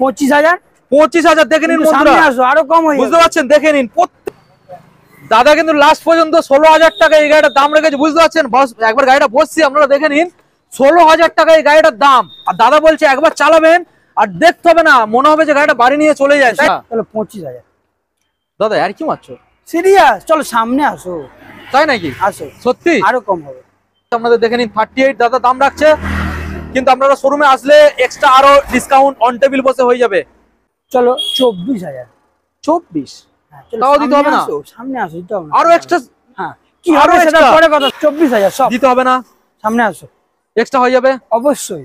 25,000। 25,000 দেখে নিন বন্ধুরা, আরো কম হয়ে বুঝতে পারছেন? দেখে নিন দাদা কিন্তু লাস্ট পর্যন্ত 16,000 টাকা এই গাড়িটার দাম রেখেছে, বুঝতে পারছেন? একবার গাড়িটা বসছি, আপনারা দেখে নিন 16,000 টাকা এই গাড়িটার দাম। আর দাদা বলছে একবার চালাবেন আর দেখতে হবে না, মনে হবে যে গাড়িটা বাড়ি নিয়ে চলে যায়। তাহলে 25,000 দাদা আর কি মারছো? সিরিয়াস, চলো সামনে আসো। তাই নাকি? আসো, সত্যি আরো কম হবে। আপনাদের দেখে নিন 38 দাদা দাম রাখছে, কিন্তু আপনারা শোরুমে আসলে এক্সট্রা আরো ডিসকাউন্ট অন টেবিল বসে হয়ে যাবে। চলো 24,000। 24 তাও দিতে হবে না? সামনে আসো, দিতে হবে না। আরো এক্সট্রা? হ্যাঁ, কি হবে সেটা পরে কথা। 24,000 সব দিতে হবে না? সামনে আসো, এক্সট্রা হয়ে যাবে। অবশ্যই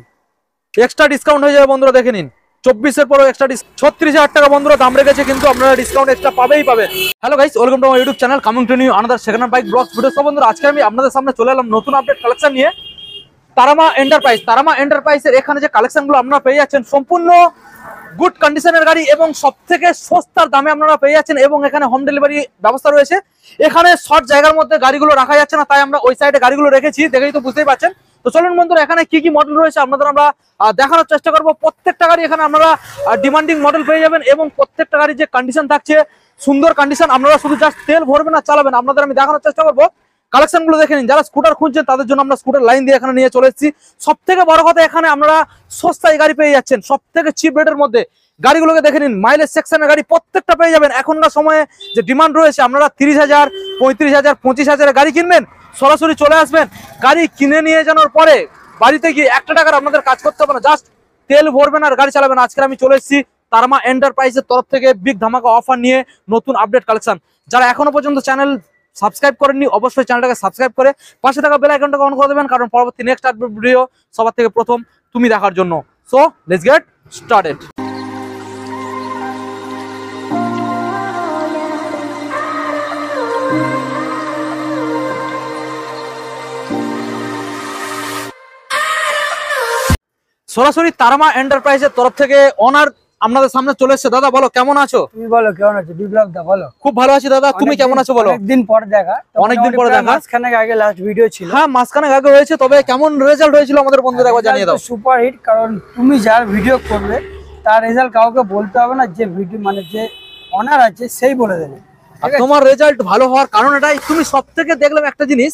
এক্সট্রা ডিসকাউন্ট হয়ে যাবে বন্ধুরা, দেখে নিন 24 এর পরও এক্সট্রা 36,000 টাকা বন্ধুরা দাম রেখেছে, কিন্তু আপনারা ডিসকাউন্ট এক্সট্রা পাবেই পাবেন। Hello guys, welcome to my YouTube channel coming to new another second hand bike blogs video. সব বন্ধুরা আজকে আমি আপনাদের সামনে চলে এলাম নতুন আপডেট কালেকশন নিয়ে। তারামা এন্টারপ্রাইজের এখানে যে কালেকশনগুলো আপনারা পেয়ে যাচ্ছেন সম্পূর্ণ গুড কন্ডিশনের গাড়ি এবং সবথেকে সস্তার দামে আপনারা পেয়ে যাচ্ছেন, এবং এখানে হোম ডেলিভারি ব্যবস্থা রয়েছে। এখানে শর্ট জায়গার মধ্যে গাড়িগুলো রাখা যাচ্ছে না, তাই আমরা ওই সাইডে গাড়িগুলো রেখেছি, দেখেই তো বুঝতেই পারছেন। তো চলুন বন্ধুরা, এখানে কি কি মডেল রয়েছে আপনাদের আমরা দেখানোর চেষ্টা করবো। প্রত্যেকটা গাড়ি এখানে আপনারা ডিমান্ডিং মডেল পেয়ে যাবেন, এবং প্রত্যেকটা গাড়ির যে কন্ডিশন থাকছে সুন্দর কন্ডিশন। আপনারা শুধু জাস্ট তেল ভরবেন আর চালাবেন, আপনাদের আমি দেখানোর চেষ্টা করবো। কালেকশন গুলো দেখে নিন। যারা স্কুটার খুঁজছেন তাদের জন্য আমরা স্কুটার লাইন দিয়ে এখানে নিয়ে চলে এসেছি। সব থেকে বড় কথা, এখানে আপনারা সস্তায় গাড়ি পেয়ে যাচ্ছেন, সব থেকে চিপ রেটের মধ্যে। গাড়িগুলোকে দেখে নিন, মাইলেজ সেকশনের গাড়ি প্রত্যেকটা পেয়ে যাবেন। এখনকার সময়ে যে ডিমান্ড রয়েছে, আপনারা 30,000, 35,000, 25,000 গাড়ি কিনবেন, সরাসরি চলে আসবেন। গাড়ি কিনে নিয়ে যাওয়ার পরে বাড়িতে গিয়ে একটা টাকার আপনাদের কাজ করতে হবে না, জাস্ট তেল ভরবেন আর গাড়ি চালাবেন। আজকে আমি চলে এসেছি তারামা এন্টারপ্রাইজের তরফ থেকে বিগ ধামাকা অফার নিয়ে নতুন আপডেট কালেকশন। যারা এখনো পর্যন্ত চ্যানেল সাবস্ক্রাইব করেননি, অবশ্যই চ্যানেলটাকে সাবস্ক্রাইব করে পাশে থাকা বেল আইকনটাকে অন করে দেবেন, কারণ পরবর্তী নেক্সট আপডেট ভিডিও সবার থেকে প্রথম তুমি দেখার জন্য। So let's get started. সরাসরি তারামা এন্টারপ্রাইজের তরফ থেকে ওনার আপনাদের সামনে চলে এসেছে। দাদা বলো, কেমন আছো? তুমি বলো কেমন আছো? বিপ্লব দা বলো। খুব ভালো আছি দাদা, তুমি কেমন আছো বলো? অনেকদিন পর দেখা। অনেকদিন পর দেখা, মাঝখানে আগে লাস্ট ভিডিও ছিল। হ্যাঁ, মাঝখানে আগে হয়েছে, তবে কেমন রেজাল্ট হয়েছিল আমাদের বন্ধুদের একবার জানিয়ে দাও। সুপার হিট, কারণ তুমি যার ভিডিও করবে তার রেজাল্ট কাউকে বলতে হবে না, যে ভিডিও মানে যে অনার আছে সেই বলে দেবে। আর তোমার রেজাল্ট ভালো হওয়ার কারণ এটাই, তুমি সবথেকে দেখলাম একটা জিনিস,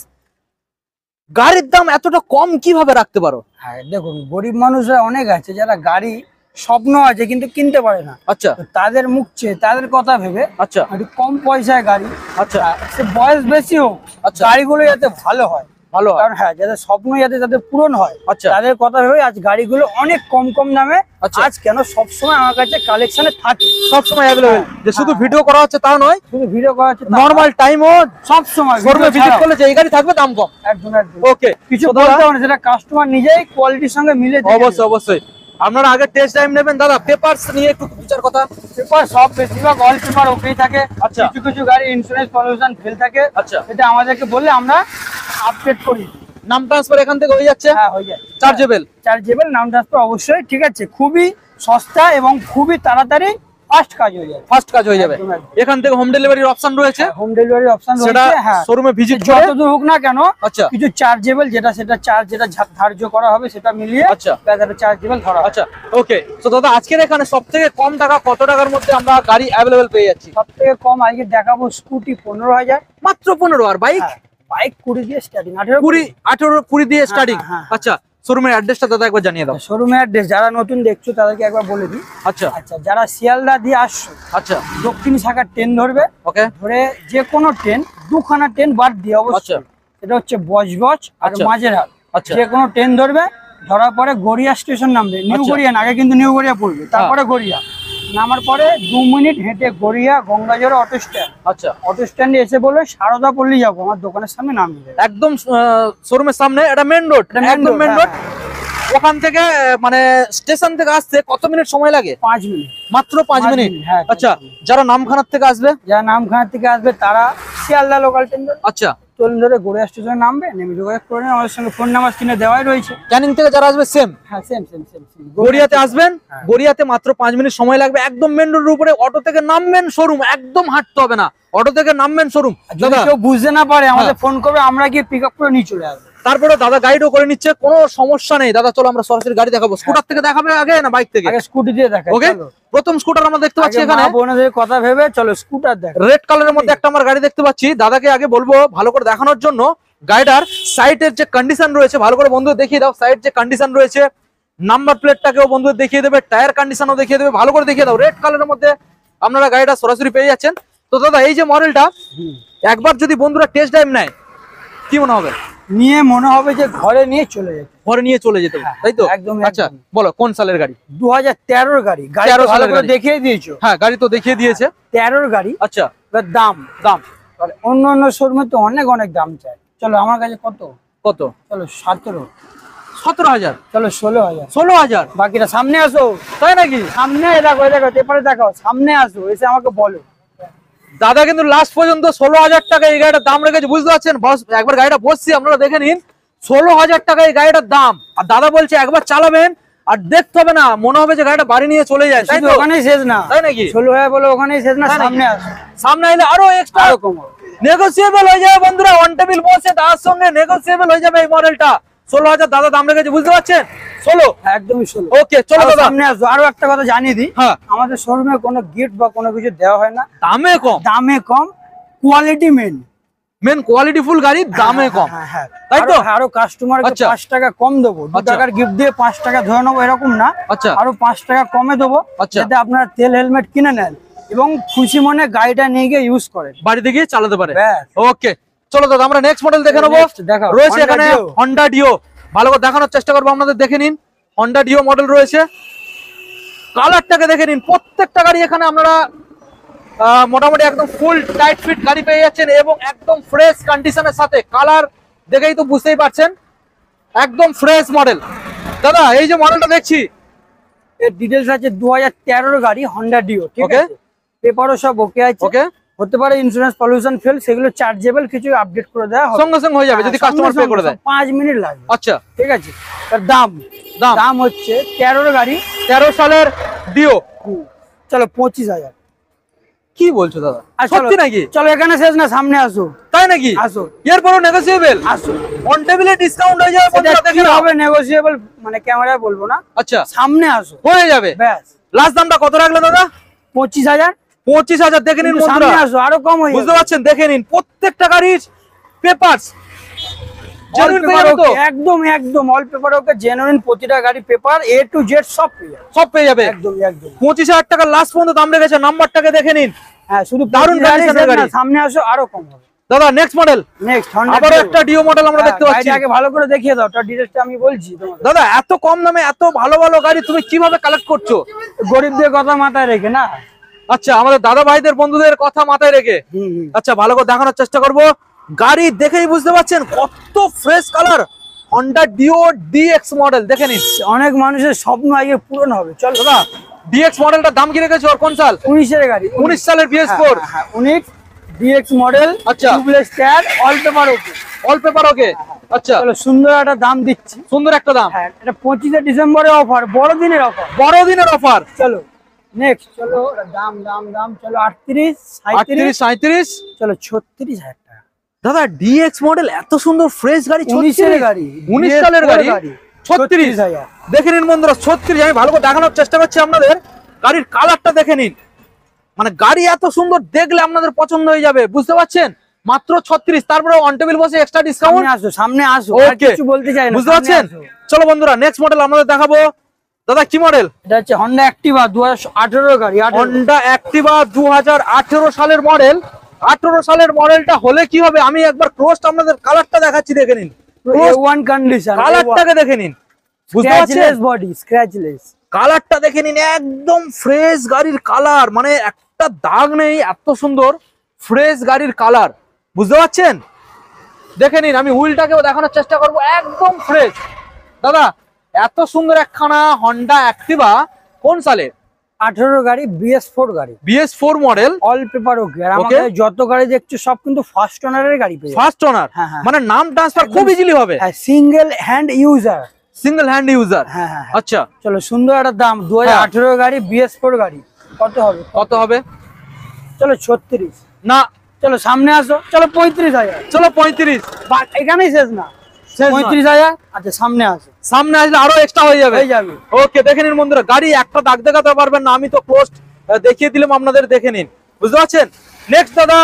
গাড়ির দাম এতটা কম কিভাবে রাখতে পারো? হ্যাঁ দেখুন, গরিব মানুষরা অনেক আছে যারা গাড়ি স্বপ্ন আছে কিন্তু কিনতে পারে না। আচ্ছা, তাদের মুখ চেয়ে তাদের কথা ভেবে আচ্ছা একটু কম পয়সায় গাড়ি, আচ্ছা সে বয়স বেশি হোক, আচ্ছা, গাড়িগুলো যাতে ভালো হয়, ভালো হয়। কারণ হ্যাঁ, যাদের স্বপ্ন যাতে তাদের পূরণ হয়, আচ্ছা, তাদের কথা ভেবে আজ গাড়িগুলো অনেক কম কম দামে। আচ্ছা, আজ কেন সবসময় আমার কাছে কালেকশনে থাকে, সবসময় অ্যাভেলেবেল, যে শুধু ভিডিও করা হচ্ছে তা নয়, শুধু ভিডিও করা হচ্ছে নরমাল টাইমও সবসময় শোরুমে ভিজিট করলে যে এই গাড়ি থাকবে দাম কম। একদম একদম। ওকে, কিছু বলতে হবে না, সেটা কাস্টমার নিজেই কোয়ালিটির সঙ্গে মিলে। অবশ্যই অবশ্যই। আপনারা আগে টেস্ট টাইম নেবেন। দাদা পেপারস নিয়ে একটু বিচার কথা। পেপার সব বেশিরভাগ অল পেপার ওকেই থাকে। আচ্ছা, কিছু কিছু গাড়ি ইন্স্যুরেন্স পলিউশন ফেল থাকে। আচ্ছা, এটা আমাদেরকে বললে আমরা আপডেট করি। নাম ট্রান্সফার এখান থেকে হয়ে যাচ্ছে? হ্যাঁ হয়ে যায়। চার্জেবল? চার্জেবল নাম ট্রান্সফার অবশ্যই, ঠিক আছে। খুবই সস্তা এবং খুবই তাড়াতাড়ি ফাস্ট কাজ হয়ে যাবে। ফাস্ট কাজ হয়ে যাবে। এখান থেকে হোম ডেলিভারির অপশন রয়েছে। হোম ডেলিভারি অপশন রয়েছে। হ্যাঁ, শোরুমে ভিজিট করে যতদূর হোক না কেন। আচ্ছা, কিছু চার্জেবল সেটা চার্জ যেটা ধার্য করা হবে সেটা মিলিয়ে আচ্ছা এটা চার্জেবল ধরা। আচ্ছা ওকে। তো দাদা আজকের এখানে সবথেকে কম টাকা কত টাকার মধ্যে আমরা গাড়ি अवेलेबल পেয়ে যাচ্ছি? সবথেকে কম আজকে দেখাবো স্কুটি 15,000 মাত্র 15। আর বাইক? বাইক 20 দিয়ে স্টার্টিং, 18 দিয়ে স্টার্টিং। আচ্ছা, শোরুমের অ্যাড্রেসটা দাদা একবার জানিয়ে দাও। শোরুমের অ্যাড্রেস যারা নতুন দেখছো তাদেরকে একবার বলে দিই। আচ্ছা আচ্ছা, যারা শিয়ালদা দিয়ে আসছো, আচ্ছা, দক্ষিণ শাখার ট্রেন ধরবে। ওকে, ধরে যে কোনো ট্রেন, দুখানা ট্রেন বাদ দিয়ে অবশ্যই, এটা হচ্ছে বজবজ আর মাঝেরহাট, যে কোনো ট্রেন ধরবে। ধরার পরে গড়িয়া স্টেশন নামবে। নিউ গড়িয়া না, আগে কিন্তু নিউ গড়িয়া পড়বে, তারপরে গড়িয়া নামার পরে 2 মিনিট হেঁটে গড়িয়া গঙ্গাজোড়া অটো স্ট্যান্ড। আচ্ছা, অটো স্ট্যান্ডে এসে বলবে সারদা পল্লী যাবো, আমার দোকানের সামনে নামবে। একদম শোরুমের সামনে, এটা মেন রোড, একদম মেন রোড। ওখান থেকে মানে স্টেশন থেকে আসতে কত মিনিট সময় লাগে? 5 মিনিট, মাত্র 5 মিনিট। হ্যাঁ। আচ্ছা, যারা নামখানার থেকে আসবে, তারা শিয়ালদা লোকাল ট্রেন ধরে, আচ্ছা, ট্রেন ধরে গড়িয়া স্টেশনে নামবে, নেমে যোগাযোগ করে নেন। আমাদের সঙ্গে ফোন নাম্বার স্ক্রিনে দেওয়াই রয়েছে। ক্যানিং থেকে যারা আসবে সেম। হ্যাঁ, সেম। গড়িয়াতে আসবেন, গড়িয়াতে মাত্র 5 মিনিট সময় লাগবে। একদম মেন রোডের উপরে, অটো থেকে নামবেন শোরুম, একদম হাঁটতে হবে না, অটো থেকে নামবেন শোরুম। যদি কেউ বুঝতে না পারে আমাদের ফোন করবে, আমরা গিয়ে পিক আপ করে নিয়ে চলে আসবো। তারপরে দাদা গাইডও করে নিচ্ছে, কোনো সমস্যা নেই। দাদা চলো আমরা সরাসরি গাড়ি দেখাবো। স্কুটার থেকে দেখাবে আগে না বাইক থেকে? আগে স্কুটি দিয়ে দেখাই। ওকে, প্রথম স্কুটার আমরা দেখতে পাচ্ছি এখানে। বোনদের কথা ভেবে চলো স্কুটার দেখ। রেড কালারের মধ্যে একটা আমরা গাড়ি দেখতে পাচ্ছি। দাদাকে আগে বলবো ভালো করে দেখানোর জন্য গাড়িটার সাইডের যে কন্ডিশন রয়েছে ভালো করে বন্ধু দেখিয়ে দাও। সাইড যে কন্ডিশন রয়েছে, নাম্বার প্লেটটাকেও বন্ধু দেখিয়ে দেবে, টায়ার কন্ডিশনও দেখিয়ে দেবে, ভালো করে দেখিয়ে দাও। রেড কালারের মধ্যে আপনারা গাড়িটা সরাসরি পেয়ে যাচ্ছেন। তো দাদা এই যে মডেলটা একবার যদি বন্ধুরা টেস্ট ড্রাইভ নেয় কি মনে হবে? নিয়ে মনে হবে যে ঘরে নিয়ে চলে যেতে, ঘরে নিয়ে চলে যেতে, তাই তো? একদম। আচ্ছা বলো কোন সালের গাড়ি? 2013 গাড়ি। গাড়ি 13 ভালো সালের করে গাড়ি। দেখিয়ে দিয়েছো? হ্যাঁ গাড়ি তো দেখিয়ে দিয়েছে। 13 গাড়ি। আচ্ছা, এবার দাম দাম অন্য অন্য শোরুমে তো অনেক অনেক দাম চাই। চলো আমার কাছে কত? কত? চলো 17। 17,000। চলো 16,000। 16,000? বাকিটা সামনে আসো। তাই নাকি? সামনে দেখো, দেখো পেপারে দেখাও, সামনে আসো, এসে আমাকে বলো। দাদা কিন্তু লাস্ট পর্যন্ত 16,000 টাকা এই গাড়িটার দাম রেখেছে, বুঝতে পারছেন? একবার গাড়িটা বসছি আপনারা দেখে নিন, 16,000 টাকা এই গাড়িটার দাম। আর দাদা বলছে একবার চালাবেন আর দেখতে হবে না, মনে হবে যে গাড়িটা বাড়ি নিয়ে চলে যায়। তাই তো? ওখানেই শেষ না, তাই নাকি? 16,000 বলে ওখানেই শেষ না, সামনে আসো। সামনে এলে আরো এক্সট্রা কম নেগোসিয়েবল হয়ে যাবে বন্ধুরা। অন টেবিল বসে তার সঙ্গে নেগোসিয়েবল হয়ে যাবে এই মডেলটা। 16,000 দাদা দাম রেখেছে, বুঝতে পারছেন? 16 একদমই 16। ওকে চলো দাদা সামনে আসো। আরো একটা কথা জানিয়ে দিই, হ্যাঁ, আমাদের শোরুমে কোনো গিফট বা কোনো কিছু দেওয়া হয় না। দামে কম, দামে কম, কোয়ালিটি মেন কোয়ালিটি ফুল গাড়ি, দামে কম, তাই তো? আরো কাস্টমারকে 5 টাকা কম দেবো। 2 টাকার গিফট দিয়ে 5 টাকা ধরে নেবো এরকম না। আচ্ছা, আরো 5 টাকা কমে দেবো, যাতে আপনারা তেল হেলমেট কিনে নেন এবং খুশি মনে গাড়িটা নিয়ে গিয়ে ইউজ করেন, বাড়িতে গিয়ে চালাতে পারে। ব্যাস। ওকে চলো দাদা আমরা নেক্সট মডেল দেখে নেবো। রয়েছে এখানে হন্ডা ডিও, ভালো করে দেখানোর চেষ্টা করবো আপনাদের। দেখে নিন হন্ডা ডিও মডেল রয়েছে, কালারটাকে দেখে নিন। প্রত্যেকটা গাড়ি এখানে আপনারা মোটামুটি একদম ফুল টাইট ফিট গাড়ি পেয়ে যাচ্ছেন এবং একদম ফ্রেশ কন্ডিশনের সাথে। কালার দেখেই তো বুঝতেই পারছেন একদম ফ্রেশ মডেল। দাদা এই যে মডেলটা দেখছি এর ডিটেইলস আছে 2013 গাড়ি হন্ডা ডিও, ঠিক আছে? পেপারও সব ওকে আছে। ওকে, হতে পারে ইন্স্যুরেন্স পলিউশন ফেল, সেগুলো চার্জেবল, কিছু আপডেট করে দেওয়া হবে, সঙ্গে সঙ্গে হয়ে যাবে যদি কাস্টমার পে করে দেয়। 5 মিনিট লাগবে। আচ্ছা ঠিক আছে। তার দাম দাম হচ্ছে 13 গাড়ি, 13 সালের ডিও। চলো 25,000। কি বলছো দাদা, সত্যি নাকি? চলো এখানে শেষ না, সামনে আসো। তাই নাকি? আসো, এরপরও নেগোসিয়েবল? আসো, অন টেবিলে ডিসকাউন্ট হয়ে যাবে বন্ধুরা, দেখে নাও। হবে নেগোসিয়েবল, মানে ক্যামেরায় বলবো না। আচ্ছা সামনে সামনে আসো, হয়ে যাবে। ব্যাস। লাস্ট দামটা কত রাখলো দাদা? 25,000। 25,000 দেখে নিন বন্ধুরা, সামনে আসো, আরো কম হয়ে বুঝতে যাবে। পারছেন? দেখে নিন প্রত্যেকটা গাড়ির পেপারস একদম একদম অল পেপার ওকে, জেনুইন, প্রতিটা গাড়ি পেপার A to Z সব পেয়ে যাবে, সব পেয়ে যাবে। একদম একদম। 25,000 টাকা লাস্ট পর্যন্ত দাম রেখেছে। নাম্বারটাকে দেখে নিন, হ্যাঁ শুধু দারুণ কন্ডিশনের গাড়ি। সামনে আসো, আরো কম হবে। দাদা নেক্সট মডেল, নেক্সট আবারও একটা ডিও মডেল আমরা দেখতে পাচ্ছি। আগে ভালো করে দেখিয়ে দাও, তার ডিটেইলসটা আমি বলছি তোমাদের। দাদা এত কম দামে এত ভালো ভালো গাড়ি তুমি কিভাবে কালেক্ট করছো? গরিবদের কথা মাথায় রেখে না। আচ্ছা আমাদের দাদা ভাইদের বন্ধুদের কথা মাথায় রেখে। আচ্ছা ভালো করে দেখানোর চেষ্টা করব। গাড়ি দেখেই বুঝতে পারছেন কত fresh colour. Honda Dio DX model দেখে নিন, অনেক মানুষের স্বপ্ন আগে পূরণ হবে। চল দাদা ডিএক্স মডেলটার দাম কি রেখেছো? আর কোন সাল? 19 এর গাড়ি, 19 সালের BS4। 19 DX model. আচ্ছা, tubeless tyre, all paper okay, all paper okay. আচ্ছা চলো সুন্দর একটা দাম দিচ্ছি, সুন্দর একটা দাম। হ্যাঁ এটা 25 ডিসেম্বরে অফার, বড়দিনের অফার, বড়দিনের অফার। চলো নেক্সট, চলো দাম দাম দাম, চলো 38 38 37, চলো 36,000 টাকা। দাদা ডিএক্স মডেল এত সুন্দর ফ্রেশ গাড়ি, 19 এর গাড়ি, 19 সালের গাড়ি, 36,000। দেখে নিন বন্ধুরা 36। আমি ভালো করে দেখানোর চেষ্টা করছি আপনাদের। গাড়ির কালারটা দেখে নিন, মানে গাড়ি এত সুন্দর দেখলে আপনাদের পছন্দ হয়ে যাবে, বুঝতে পারছেন? মাত্র 36, তারপরে অন টেবিল বসে এক্সট্রা ডিসকাউন্ট। সামনে আসো, সামনে আসো, আর ওকে কিছু বলতে চাই না, বুঝতে সামনে পারছেন? আসো। চলো বন্ধুরা নেক্সট মডেল আমাদের দেখাবো। দাদা কি মডেল? এটা হচ্ছে হন্ডা অ্যাক্টিভা 2018 গাড়ি। হন্ডা অ্যাক্টিভা 2018 সালের মডেল। 18 সালের মডেলটা হলে কি হবে, আমি একবার ক্রোস্ট আপনাদের কালারটা দেখাচ্ছি, দেখে নিন। ওয়ান কন্ডিশন, কালারটাকে দেখে নিন, বুঝতে পারছেন? বডি স্ক্র্যাচলেস, কালারটা দেখে নিন, একদম ফ্রেশ গাড়ির কালার, মানে একটা দাগ নেই, এত সুন্দর ফ্রেশ গাড়ির কালার, বুঝতে পারছেন? দেখে নিন, আমি হুইলটাকেও দেখানোর চেষ্টা করব, একদম ফ্রেশ। দাদা এত সুন্দর একখানা হন্ডা অ্যাক্টিভা কোন সালে? 18 গাড়ি, BS4 গাড়ি, BS4 model, all paper okay. আর আমাদের যত গাড়ি দেখছো সব কিন্তু ফার্স্ট ওনারের গাড়ি পেয়ে যাবে। ফার্স্ট ওনার, মানে নাম ট্রান্সফার খুব ইজিলি হবে। Single hand user, single hand user. হ্যাঁ হ্যাঁ। আচ্ছা চলো সুন্দর একটা দাম, 2018 গাড়ি, BS4 গাড়ি, কত হবে? কত হবে? চলো 36 না, চলো সামনে আসো, চলো 35,000। চলো 35। এখানেই শেষ না, 35,000। আচ্ছা সামনে আসো, সামনে আসলে আরো এক্সট্রা হয়ে যাবে। ওকে দেখে নিন বন্ধুরা, গাড়ি একটা দাগ দেখাতে পারবেন না, আমি তো পোস্ট দেখিয়ে দিলাম আপনাদের, দেখে নিন, বুঝতে পারছেন। নেক্সট দাদা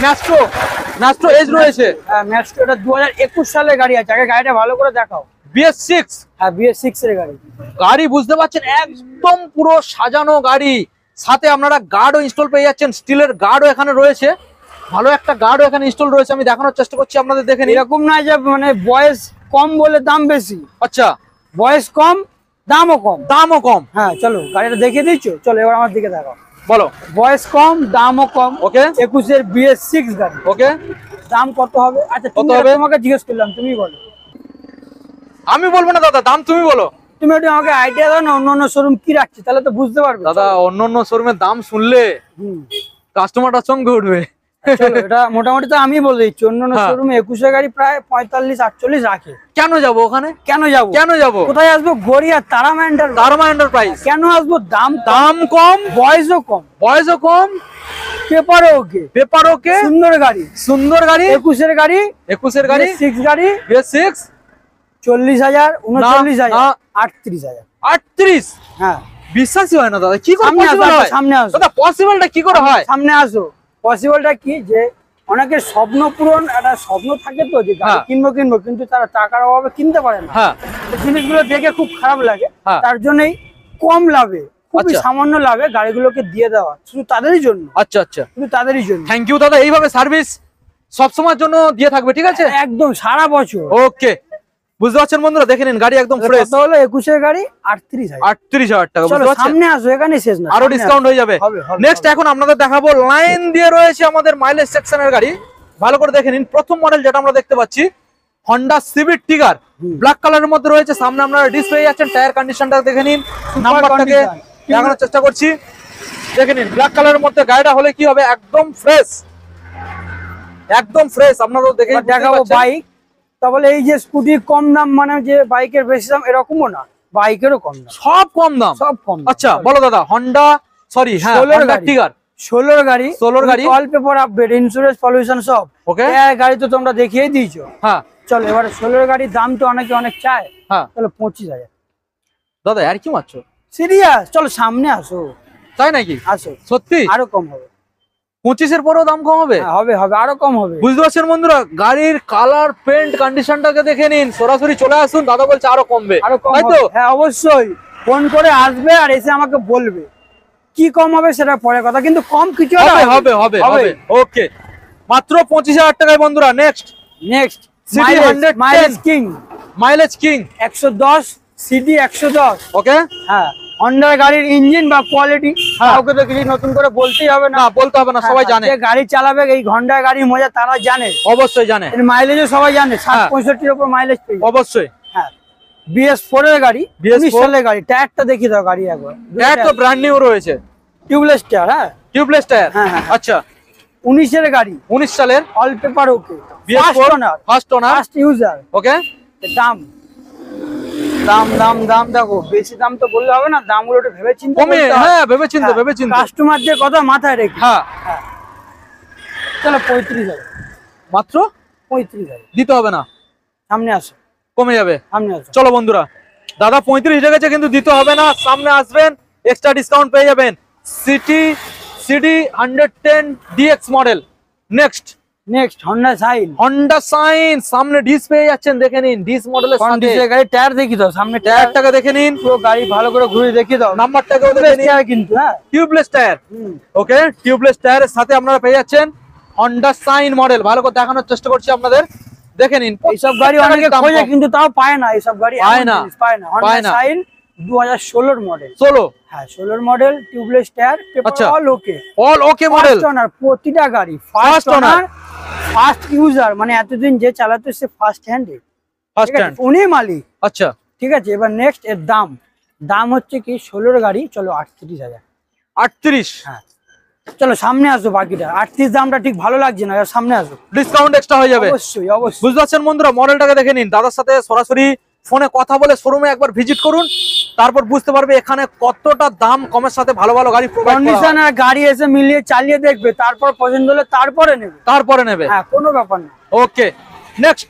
ম্যাস্ট্রো এজ রয়েছে। হ্যাঁ ম্যাস্ট্রো, এটা 2021 সালের গাড়ি আছে। আগে গাড়িটা ভালো করে দেখাও। BS6। হ্যাঁ BS6 এর গাড়ি। গাড়ি বুঝতে পারছেন একদম পুরো সাজানো গাড়ি, সাথে আপনারা গার্ডও ইনস্টল পেয়ে যাচ্ছেন, স্টিলের গার্ডও এখানে রয়েছে, ভালো একটা গার্ডও এখানে ইনস্টল রয়েছে। আমি দেখানোর চেষ্টা করছি আপনাদের, দেখে নিন। এরকম না যে মানে বয়স কম বলে দাম বেশি। আচ্ছা, বয়স কম দামও কম। হ্যাঁ চলো গাড়িটা দেখিয়ে দিচ্ছ, চলো এবার আমার দিকে দেখাও। বলো। বয়স কম দামও কম। ওকে। 21 এর BS6 গাড়ি। ওকে, দাম কত হবে? আচ্ছা কত হবে? তোমাকে জিজ্ঞেস করলাম, তুমি বলো। আমি বলবো না দাদা, দাম তুমি বলো। তুমি একটু আমাকে আইডিয়া দাও না, অন্য শোরুম কি রাখছে, তাহলে তো বুঝতে পারবে। দাদা অন্য শোরুমের দাম শুনলে কাস্টমারটা সঙ্গে উঠবে। চলো এটা মোটামুটি তো আমি বলে দিচ্ছি, অন্য শোরুমে 21 এর গাড়ি প্রায় 45-48 রাখে। কেন যাবো ওখানে? কেন যাবো? কোথায় আসবো? গড়িয়া তারামা এন্টারপ্রাইজ। কেন আসবো? দাম কম, বয়সও কম, পেপার ওকে, সুন্দর গাড়ি। 21 এর গাড়ি 6 গাড়ি BS6। 40,000, 39,000, 38,000। 38? হ্যাঁ বিশ্বাসই হয় না দাদা, কি করে পসিবল হয়? সামনে আসো দাদা, পসিবলটা কি করে হয়? সামনে আসো। পসিবলটা কি, যে অনেকের স্বপ্ন পূরণ, একটা স্বপ্ন থাকে তো যে গাড়ি কিনবো কিন্তু তারা টাকার অভাবে কিনতে পারে না। জিনিসগুলো দেখে খুব খারাপ লাগে, তার জন্যই কম লাভে, খুবই সামান্য লাভে গাড়িগুলোকে দিয়ে দেওয়া, শুধু তাদেরই জন্য। আচ্ছা, শুধু তাদেরই জন্য। থ্যাংক ইউ দাদা, এইভাবে সার্ভিস সবসময়ের জন্য দিয়ে থাকবে, ঠিক আছে? একদম সারা বছর। ওকে, বুঝতে পারছেন বন্ধুরা, দেখে নিন গাড়ি একদম ফ্রেশ। কত হলো? 21 এর গাড়ি 38,000। 38,000 টাকা। চলো সামনে আসো, এখানে শেষ না, আরো ডিসকাউন্ট হয়ে যাবে। নেক্সট এখন আপনাদের দেখাবো লাইন দিয়ে রয়েছে আমাদের মাইলেজ সেকশনের গাড়ি, ভালো করে দেখে নিন। প্রথম মডেল যেটা আমরা দেখতে পাচ্ছি হন্ডা সিভিক টিগার, ব্ল্যাক কালারের মধ্যে রয়েছে। সামনে আপনারা ডিস পেয়ে যাচ্ছেন, টায়ার কন্ডিশনটা দেখে নিন, নাম্বারটাকে দেখানোর চেষ্টা করছি, দেখে নিন। ব্ল্যাক কালারের মধ্যে গাড়িটা হলে কি হবে, একদম ফ্রেশ। আপনারা দেখে দেখাবো বাইক। তাহলে এই যে স্কুটি কম দাম, মানে যে বাইকের বেশি দাম এরকমও না, বাইকেরও কম দাম, সব কম দাম। আচ্ছা বলো দাদা, হন্ডা টিগার 16 গাড়ি all paper update, insurance, pollution সব ওকে। গাড়ি তো তোমরা দেখিয়ে দিয়েছো। হ্যাঁ চলো এবারে 16 গাড়ির দাম তো অনেক চায়। হ্যাঁ চলো 25,000। দাদা আর কি মারছো? সিরিয়াস? চলো সামনে আসো। তাই নাকি? আসো, সত্যি আরো কম হবে। 25 এর পরেও দাম কম হবে? হবে আরো কম হবে। বুঝতে পারছেন বন্ধুরা, গাড়ির কালার, পেন্ট কন্ডিশনটাকে দেখে নিন, সরাসরি চলে আসুন, দাদা বলছে আরো কমবে। তাই তো? হ্যাঁ অবশ্যই, ফোন করে আসবে আর এসে আমাকে বলবে কি কম হবে, সেটা পরে কথা, কিন্তু কম কিছু হবে। ওকে, মাত্র 25,000 টাকায় বন্ধুরা। Next mileage king 110 CD 110। ওকে। হ্যাঁ হন্ডার গাড়ির ইঞ্জিন বা কোয়ালিটি কাউকে তো কিছু নতুন করে বলতেই হবে না, বলতে হবে না, সবাই জানে। গাড়ি চালাবে এই হন্ডার গাড়ির মজা তারা জানে, অবশ্যই জানে। মাইলেজও সবাই জানে, 60-65 এর উপর মাইলেজ পেয়ে অবশ্যই। হ্যাঁ BS4 এর গাড়ি, 19 সালের গাড়ি। টায়ারটা দেখিয়ে দাও গাড়ি একবার। টায়ার তো ব্র্যান্ড নিউ রয়েছে, টিউবলেস টায়ার। হ্যাঁ টিউবলেস টায়ার। হ্যাঁ আচ্ছা, 19 এর গাড়ি, 19 সালের, all paper okay, first owner, first user. Okay. দাম দেখো, বেশি দাম তো বললে হবে না, দামগুলো একটু ভেবে চিন্তে কমে। হ্যাঁ ভেবে চিন্তে কাস্টমারদের কথা মাথায় রেখে। হ্যাঁ চলো 35,000। মাত্র 35,000 দিতে হবে না, সামনে আসো, কমে যাবে। সামনে আসো। চলো বন্ধুরা, দাদা 35 রেখেছে কিন্তু দিতে হবে না, সামনে আসবেন, এক্সট্রা ডিসকাউন্ট পেয়ে যাবেন। CD 110 DX model. Next Honda Shine, সামনে ডিস পেয়ে যাচ্ছেন, দেখে নিন, ডিস মডেলের সাথে গাড়ি। টায়ার দেখি দাও, সামনে টায়ারটাকে দেখে নিন, পুরো গাড়ি ভালো করে ঘুরে দেখি দাও, নাম্বারটাকেও দেখে নিন কিন্তু। হ্যাঁ টিউবলেস টায়ার। ওকে, টিউবলেস টায়ারের সাথে আপনারা পেয়ে যাচ্ছেন হন্ডা সাইন মডেল, ভালো করে দেখানোর চেষ্টা করছি আপনাদের, দেখে নিন। এইসব গাড়ি অনেকে খোঁজে কিন্তু তাও পায় না, এইসব গাড়ি পায় না। Honda Shine 2016 model. 16? হ্যাঁ 16 model, tubeless tyre, all okay model. প্রতিটা গাড়ি ফার্স্ট ওনার, ফার্স্ট ইউজার, মানে এতদিন যে চালাতো সে ফার্স্ট হ্যান্ড, উনি মালিক। আচ্ছা ঠিক আছে, এবার নেক্সট এর দাম হচ্ছে কি 16 গাড়ি। চলো 38,000। 38? হ্যাঁ চলো সামনে আসো, বাকিটা 38 দামটা ঠিক ভালো লাগছে না, সামনে আসো, ডিসকাউন্ট এক্সট্রা হয়ে যাবে। অবশ্যই। বুঝতে পারছেন বন্ধুরা, মডেলটাকে দেখে নিন, দাদার সাথে সরাসরি ফোনে কথা বলে শোরুমে একবার ভিজিট করুন, তারপর বুঝতে পারবে এখানে কতটা দাম কমের সাথে ভালো গাড়ি প্রোভাইড করা হয়। কন্ডিশনার গাড়ি এসে মিলিয়ে চালিয়ে দেখবে, তারপর পছন্দ হলে তারপরে নেবে। হ্যাঁ কোনো ব্যাপার না। Okay, next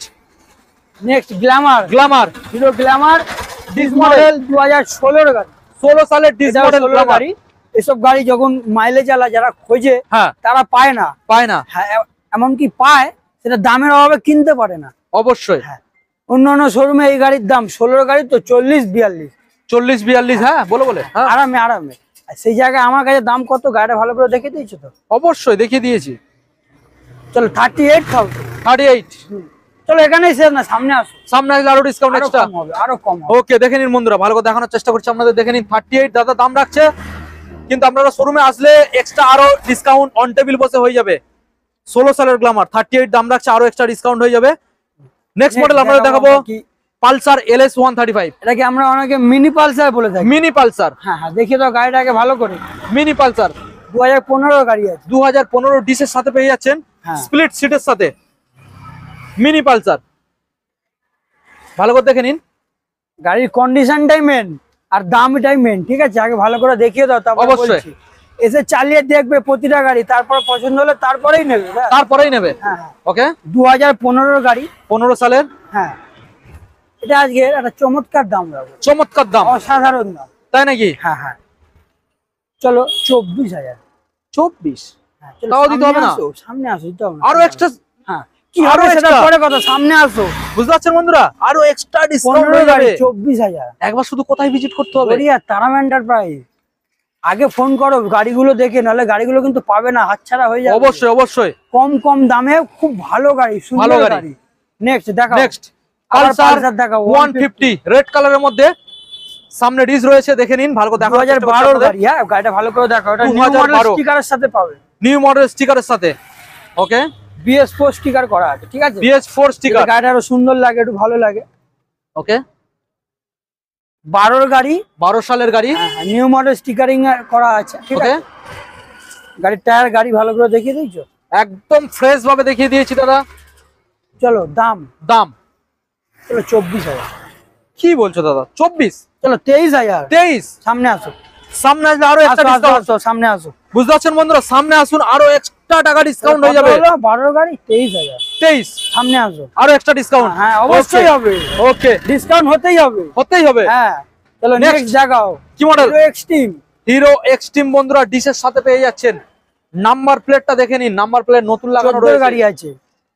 next Glamour Hero Glamour disc model 2016 গাড়ি, 16 সালের ডিস মডেল গাড়ি। এসব গাড়ি যখন মাইলেজ আলা যারা খোঁজে তারা পায় না। হ্যাঁ, এমনকি পায় সেটা দামের অভাবে কিনতে পারে না। অবশ্যই হ্যাঁ, অন্যান্য শোরুমে এই গাড়ির দাম 16 গাড়ি তো 40-42। হ্যাঁ বলে আরামে আর সেই জায়গায় আমার কাছে দাম কত, গাড়িটা ভালো করে দেখে দিয়েছো তো? অবশ্যই দেখিয়ে দিয়েছি। চলো 38,000। চলো এখানেই শেষ না, সামনে আসলে আরো ডিসকাউন্ট এক্সট্রা আরো কম হবে। ওকে, দেখে নিন বন্ধুরা, ভালো করে দেখানোর চেষ্টা করছি আপনাদের। দেখে নিন 38 দাদা দাম রাখছে, কিন্তু আপনারা শোরুমে আসলে এক্সট্রা আরো ডিসকাউন্ট অন টেবিল বসে হয়ে যাবে। 16 সালের গ্ল্যামার 38 দাম রাখছে, আরো এক্সট্রা ডিসকাউন্ট হয়ে যাবে। নেক্সট মডেল আমরা দেখাবো পালসার LS 135। এটাকে আমরা অনেকে মিনি পালসার বলে থাকি। মিনি পালসার, হ্যাঁ দেখিয়ে দাও গাড়িটাকে ভালো করে। মিনি পালসার 2015 গাড়ি আছে, 2015 ডিসের সাথে পেয়ে যাচ্ছেন, স্প্লিট সিটের সাথে মিনি পালসার। ভালো করে দেখে নিন, গাড়ির কন্ডিশনটাই মেন আর দামটাই মেন। ঠিক আছে, আগে ভালো করে দেখিয়ে দাও, তারপর অবশ্যই এসে চালিয়ে দেখবে প্রতিটা গাড়ি, তারপর পছন্দ হলে তারপরেই নেবে। হ্যাঁ ওকে, 2015 গাড়ি, 15 সালের। হ্যাঁ, এটা আজকে একটা চমৎকার দাম রাখবো, চমৎকার দাম, অসাধারণ দাম, তাই নাকি? হ্যাঁ চলো 24,000। 24 তাও দিতে হবে না? সামনে আসো, আরো এক্সট্রা। হ্যাঁ, কি হবে সেটা পরে কথা, সামনে আসো। বুঝতে পারছেন বন্ধুরা, আরো এক্সট্রা ডিসকাউন্ট হয়ে যাবে। 24,000। একবার শুধু কোথায় ভিজিট করতে হবে? গড়িয়া তারাম এন্টারপ্রাইজ। আগে ফোন করো গাড়িগুলো দেখে, নাহলে গাড়িগুলো কিন্তু পাবে না, হাতছাড়া হয়ে যাবে। অবশ্যই কম দামে খুব ভালো গাড়ি, সুন্দর গাড়ি। নেক্সট দেখাও, নেক্সট পালসার দেখাও 150 রেড কালারের মধ্যে, সামনে ডিস রয়েছে, দেখে নিন ভালো করে দেখো। 2012 গাড়ি। হ্যাঁ, গাড়িটা ভালো করে দেখো, এটা নিউ মডেল স্টিকারের সাথে পাবে, নিউ মডেল স্টিকারের সাথে। ওকে, BS4 স্টিকার করা আছে। ঠিক আছে, BS4 স্টিকার, গাড়িটা আরো সুন্দর লাগে, একটু ভালো লাগে। ওকে, 12 গাড়ি, 12 সালের গাড়ি, নিউ মডেল স্টিকারিং করা আছে। ঠিক আছে, গাড়ির টায়ার গাড়ি ভালো করে দেখিয়ে দিয়েছো, একদম ফ্রেশ ভাবে দেখিয়ে দিয়েছি দাদা। চলো দাম চলো 24,000। কি বলছো দাদা? 24? চলো 23,000। সামনে আসো, সামনে আসলে আরো এক্সট্রা ডিসকাউন্ট। সামনে আসো, বুঝতে পারছেন বন্ধুরা, সামনে আসুন, আরো এক্সট্রা টাকা ডিসকাউন্ট হয়ে যাবে। 12 গাড়ি 23,000। সামনে আসো, আরো এক্সট্রা ডিসকাউন্ট। হ্যাঁ অবশ্যই হবে। ওকে, ডিসকাউন্ট হতেই হবে। হ্যাঁ, চলো নেক্সট দেখাও। কি মডেল? হিরো এক্সট্রিম বন্ধুরা, ডিসের সাথে পেয়ে যাচ্ছেন। নাম্বার প্লেটটা দেখে নিন, নাম্বার প্লেট নতুন লাগানো রয়েছে। গাড়ি আছে,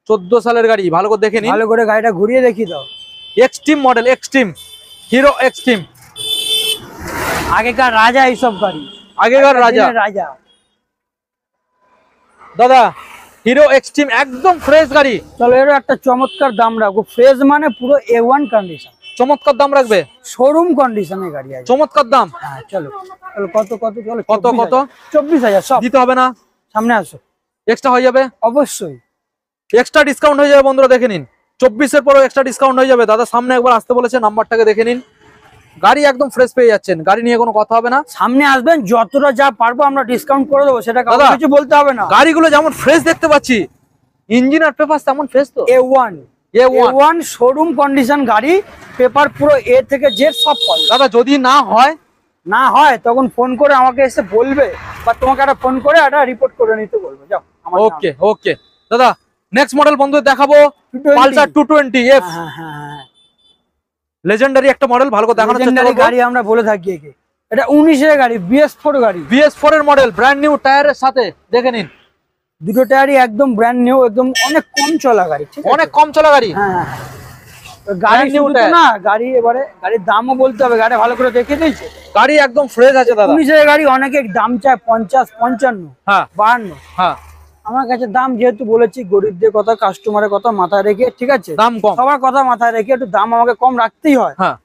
14 সালের গাড়ি, ভালো করে দেখে নিন। ভালো করে গাড়িটা ঘুরিয়ে দেখিয়ে দাও। এক্সট্রিম মডেল, হিরো এক্সট্রিম, আগেকার রাজা এইসব গাড়ি, আগেকার রাজা দাদা। হিরো এক্সট্রিম একদম ফ্রেশ গাড়ি। চলো এর একটা চমৎকার দাম রাখবো, ফ্রেশ মানে পুরো A1 কন্ডিশন। চমৎকার দাম রাখবে, শোরুম কন্ডিশনের গাড়ি আছে, চমৎকার দাম। হ্যাঁ চলো কত চলো কত 24,000 সব দিতে হবে না? সামনে আসো, এক্সট্রা হয়ে যাবে, অবশ্যই এক্সট্রা ডিসকাউন্ট হয়ে যাবে বন্ধুরা। দেখে নিন, 24 এর পরেও এক্সট্রা ডিসকাউন্ট হয়ে যাবে। দাদা সামনে একবার আসতে বলেছে, নাম্বারটাকে দেখে নিন। গাড়ি একদম ফ্রেশ পেয়ে যাচ্ছেন, গাড়ি নিয়ে কোনো কথা হবে না। সামনে আসবেন, যতটা যা পারবো আমরা ডিসকাউন্ট করে দেবো, সেটা কিছু বলতে হবে না। গাড়িগুলো যেমন ফ্রেশ দেখতে পাচ্ছি, ইঞ্জিন আর পেপার তেমন ফ্রেশ তো। A1 শোরুম কন্ডিশন গাড়ি, পেপার পুরো A থেকে Z সব পাবে। দাদা যদি না হয় তখন ফোন করে আমাকে এসে বলবে, বা তোমাকে একটা ফোন করে একটা রিপোর্ট করে নিতে বলবে। যাও, ওকে দাদা। নেক্সট মডেল বন্ধু দেখাবো পালসার 220F। হ্যাঁ, লেজেন্ডারি একটা মডেল, ভালো করে দেখানোর চেষ্টা করব। গাড়ি আমরা বলে থাকি একে, এটা 19 এর গাড়ি, BS4 গাড়ি, BS4 এর মডেল, ব্র্যান্ড নিউ টায়ারের সাথে। দেখে নিন, দুটো টায়ারই একদম ব্র্যান্ড নিউ, একদম অনেক কম চলা গাড়ি। অনেক কম চলা গাড়ি। হ্যাঁ, গাড়ি নিউ না, গাড়ি এবারে গাড়ির দামও বলতে হবে, গাড়ি ভালো করে দেখে দিয়েছে, গাড়ি একদম ফ্রেশ আছে দাদা। 19 এর গাড়ি, অনেকে দাম চায় 50, 55, 52। হ্যাঁ, আমার কাছে দাম যেহেতু বলেছি, গরিবদের কথা, কাস্টমারের কথা মাথায় রেখে, ঠিক আছে, দাম কম, সবার কথা মাথায় রেখে একটু দাম আমাকে কম রাখতেই হয়। হ্যাঁ,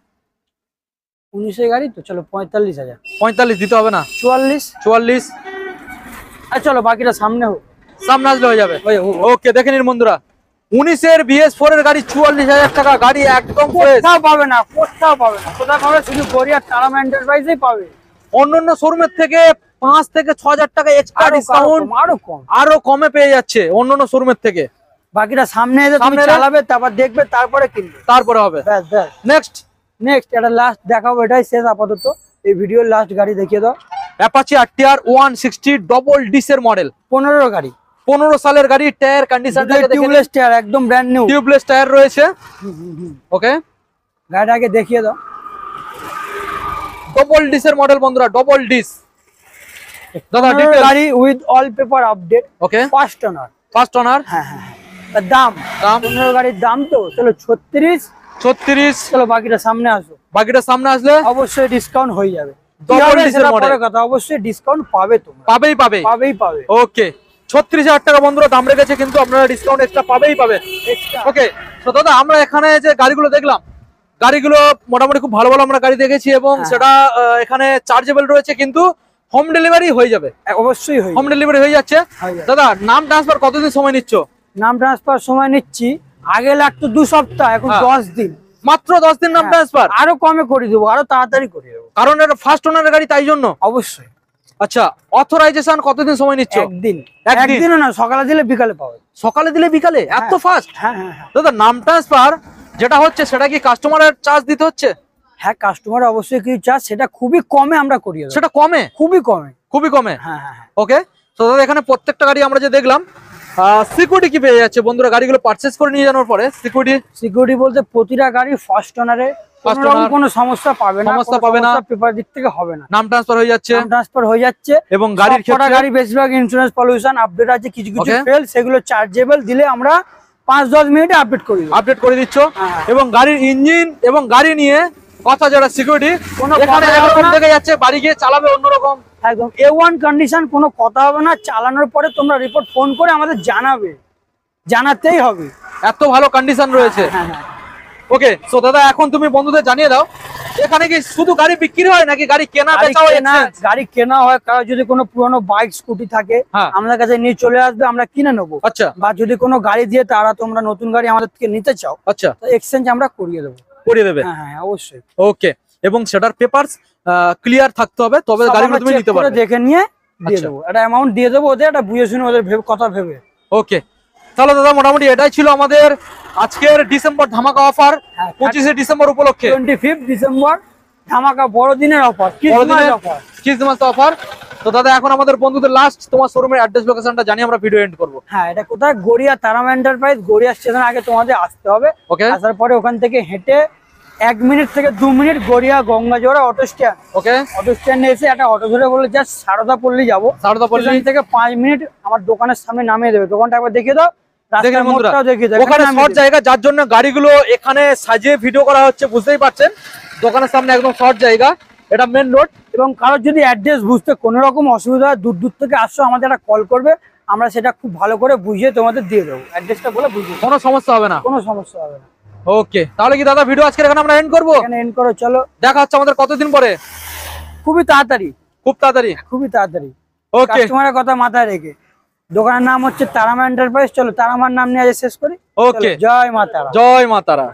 19 এর গাড়ি তো, চলো 45,000। 45 দিতে হবে না? 44। আর চলো বাকিটা সামনে হোক, সামনে আসলে হয়ে যাবে। ওকে, দেখে নিন বন্ধুরা, 19 এর BS4 এর গাড়ি 44,000 টাকা। গাড়ি একদম ফ্রেশ, কোথাও পাবে না, শুধু গড়িয়া তারাম এন্টারপ্রাইজেই পাবে। অন্যান্য শোরুমের থেকে 5 থেকে 6,000 টাকা এক্সট্রা ডিসকাউন্ট, আরো কমে পেয়ে যাচ্ছে অন্যান্য শোরুমের থেকে। বাকিটা সামনে এসে তুমি চালাবে, তারপর দেখবে, তারপরে কিনবে, তারপরে হবে। নেক্সট এটা লাস্ট দেখাবো, এটাই শেষ আপাতত। এই ভিডিওর লাস্ট গাড়ি দেখিয়ে দাও। অ্যাপাচি RTR 160 ডবল ডিসের মডেল, 15 গাড়ি, 15 সালের গাড়ি, টায়ার কন্ডিশনটা টিউবলেস টায়ার, একদম ব্র্যান্ড নিউ টিউবলেস টায়ার রয়েছে। ওকে, গাড়িটা আগে দেখিয়ে দাও। ডবল ডিসের মডেল বন্ধুরা, ডবল ডিস। দাদা গাড়ি with all paper update. Okay, first owner. First owner. হ্যাঁ হ্যাঁ। দাম 15 গাড়ির দাম তো চলো 36। চলো বাকিটা সামনে আসো, বাকিটা সামনে আসলে অবশ্যই ডিসকাউন্ট হয়ে যাবে। ডবল ডিসের মডেল কথা, অবশ্যই ডিসকাউন্ট পাবে তোমরা, পাবে। ওকে, 36,000 টাকা বন্ধুরা দাম রেখেছে, কিন্তু আপনারা ডিসকাউন্ট এক্সট্রা পাবেই। ওকে, তো দাদা আমরা এখানে যে গাড়িগুলো দেখলাম, গাড়িগুলো মোটামুটি খুব ভালো ভালো আমরা গাড়ি দেখেছি, এবং সেটা এখানে চার্জেবল রয়েছে, কিন্তু হোম ডেলিভারি হয়ে যাবে। অবশ্যই হোম ডেলিভারি হয়ে যাচ্ছে। দাদা নাম ট্রান্সফার কতদিন সময় নিচ্ছ? নাম ট্রান্সফার সময় নিচ্ছি, আগে লাগতো 2 সপ্তাহ, এখন 10 দিন। মাত্র 10 দিন নাম ট্রান্সফার। আরো কমে করে দেবো, আরো তাড়াতাড়ি করে দেবো, কারণ এটা ফার্স্ট ওনারের গাড়ি, তাই জন্য। অবশ্যই। আচ্ছা, অথরাইজেশন কতদিন সময় নিচ্ছ? একদিনও না, সকালে দিলে বিকালে পাবে। সকালে দিলে বিকালে? এত ফাস্ট? হ্যাঁ। দাদা নাম ট্রান্সফার যেটা হচ্ছে, সেটা কি কাস্টমারের চার্জ দিতে হচ্ছে? হ্যাঁ, কাস্টমার অবশ্যই কিছু চার্জ, সেটা খুবই কমে আমরা করিয়ে দেবো। সেটা কমে? খুবই কমে। হ্যাঁ। ওকে, তো দাদা এখানে প্রত্যেকটা গাড়ি আমরা যে দেখলাম, সিকিউরিটি কি পেয়ে যাচ্ছে বন্ধুরা গাড়িগুলো পারচেজ করে নিয়ে যাওয়ার পরে? সিকিউরিটি বলতে প্রতিটা গাড়ি ফার্স্ট ওনারে কোনো সমস্যা পাবে না, পেপার দিক থেকে হবে না, নাম ট্রান্সফার হয়ে যাচ্ছে। এবং গাড়ির ক্ষেত্রে গাড়ি বেশিরভাগ ইন্স্যুরেন্স পলিউশন আপডেট আছে, কিছু ফেল, সেগুলো চার্জেবল দিলে আমরা 5-10 মিনিটে আপডেট করে দিচ্ছ। এবং গাড়ির ইঞ্জিন এবং গাড়ি নিয়ে কথা যারা সিকিউরিটি, এখানে একরকম দেখে যাচ্ছে, বাড়ি গিয়ে চালাবে অন্যরকম, একদম A1 কন্ডিশন, কোনো কথা হবে না। চালানোর পরে তোমরা রিপোর্ট ফোন করে আমাদের জানাতেই হবে, এত ভালো কন্ডিশন রয়েছে। ওকে, সো দাদা এখন তুমি বন্ধুদের জানিয়ে দাও, এখানে কি শুধু গাড়ি বিক্রি হয় নাকি গাড়ি কেনা বেচা হয়? গাড়ি কেনা হয়, কারো যদি কোনো পুরনো বাইক স্কুটি থাকে আমাদের কাছে নিয়ে চলে আসবে, আমরা কিনে নেবো। আচ্ছা, বা যদি কোনো গাড়ি দিয়ে তোমরা নতুন গাড়ি আমাদের থেকে নিতে চাও, আচ্ছা, তো এক্সচেঞ্জ আমরা করিয়ে দেবে। হ্যাঁ, অবশ্যই। ওকে, এবং সেটার পেপারস ক্লিয়ার থাকতে হবে, তবে গাড়িগুলো তুমি নিতে পারবে। দেখে নিয়ে দিয়ে দেবো, একটা অ্যামাউন্ট দিয়ে দেবো ওদের, একটা বুঝে শুনে ওদের কথা ভেবে। ওকে, তাহলে দাদা মোটামুটি এটাই ছিল আমাদের আজকের ডিসেম্বর ধামাকা অফার, 25শে ডিসেম্বর উপলক্ষে, 25 ডিসেম্বর ধামাকা বড়দিনের অফার, ক্রিসমাস অফার। তো দাদা এখন আমাদের বন্ধুদের লাস্ট তোমার শোরুমের অ্যাড্রেস লোকেশনটা জানিয়ে আমরা ভিডিও এন্ড করব। হ্যাঁ, এটা কোথায়? গড়িয়া তারামা এন্টারপ্রাইজ, গড়িয়া স্টেশন আগে তোমাদের আসতে হবে। ওকে, আসার পরে ওখান থেকে হেঁটে 1 মিনিট থেকে 2 minute Garia Gangajora auto stand. ওকে, অটো স্ট্যান্ডে এসে একটা অটো ধরে বলে জাস্ট সারদা পল্লী যাবো, সারদা পল্লী থেকে 5 মিনিট আমার দোকানের সামনে নামিয়ে দেবে। দোকানটা একবার দেখিয়ে দাও, ওখানে শর্ট জায়গা, যার জন্য গাড়িগুলো এখানে সাজিয়ে ভিডিও করা হচ্ছে, বুঝতেই পারছেন। দোকানের সামনে একদম শর্ট জায়গা, এটা মেন রোড। এবং কারোর যদি অ্যাড্রেস বুঝতে কোনো রকম অসুবিধা হয়, দূর থেকে আসছো, আমাদের একটা কল করবে, আমরা সেটা খুব ভালো করে বুঝিয়ে তোমাদের দিয়ে দেবো। অ্যাড্রেসটা বলে বুঝিয়ে, কোনো সমস্যা হবে না। ওকে, তাহলে কি দাদা ভিডিও আজকে এখানে আমরা এন্ড করবো? এন্ড করো, চলো। দেখা হচ্ছে আমাদের কতদিন পরে? খুবই তাড়াতাড়ি। ওকে, কাস্টমারের কথা মাথায় রেখে। দোকানের নাম হচ্ছে তারামা এন্টারপ্রাইজ। চলো তারামার নাম নিয়ে আজ শেষ করি। ওকে, জয় মা তারা। জয় মা তারা।